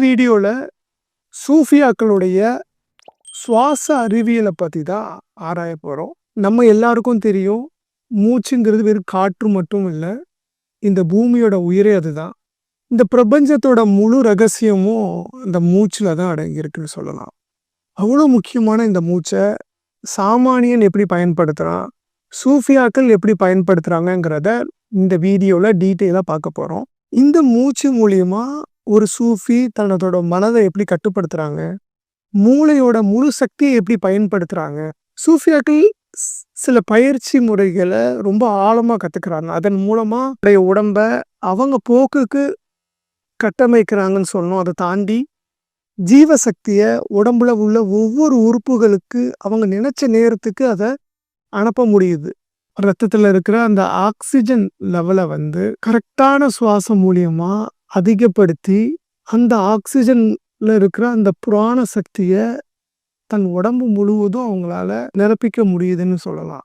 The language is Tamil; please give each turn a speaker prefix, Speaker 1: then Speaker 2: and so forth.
Speaker 1: வீடியோல சூஃபியாக்களுடைய சுவாச அறிவியலை பத்தி தான் ஆராய போறோம். நம்ம எல்லாருக்கும் தெரியும், மூச்சுங்கிறது வெறும் காற்று மட்டும் இல்ல. இந்த பூமியோட உயிரே அதுதான். இந்த பிரபஞ்சத்தோட முழு ரகசியமும் இந்த மூச்சுல தான் அடங்கியிருக்குன்னு சொல்லலாம். அவ்வளோ முக்கியமான இந்த மூச்சை சாமானியன் எப்படி பயன்படுத்துறான், சூஃபியாக்கள் எப்படி பயன்படுத்துறாங்கங்கிறத இந்த வீடியோல டீட்டெயிலா பார்க்க போறோம். இந்த மூச்சு மூலியமா ஒரு சூஃபி தன்னதோட மனதை எப்படி கட்டுப்படுத்துறாங்க, மூளையோட முழு சக்தியை எப்படி பயன்படுத்துறாங்க. சூஃபியாக்கள் சில பயிற்சி முறைகளை ரொம்ப ஆழமா கத்துக்கிறாங்க. அதன் மூலமா உடம்ப அவங்க போக்குக்கு கட்டமைக்கிறாங்கன்னு சொல்லணும். அதை தாண்டி ஜீவசக்தியை உடம்புல உள்ள ஒவ்வொரு உறுப்புகளுக்கு அவங்க நினைச்ச நேரத்துக்கு அதை அனுப்ப முடியுது. ரத்தத்தில் இருக்கிற அந்த ஆக்சிஜன் லெவலை கரெக்டான சுவாசம் மூலியமா அதிகப்படுத்தி அந்த ஆக்சிஜன்ல இருக்கிற அந்த புராண சக்தியை தன் உடம்பு முழுவதும் அவங்களால நிரப்பிக்க முடியுதுன்னு சொல்லலாம்.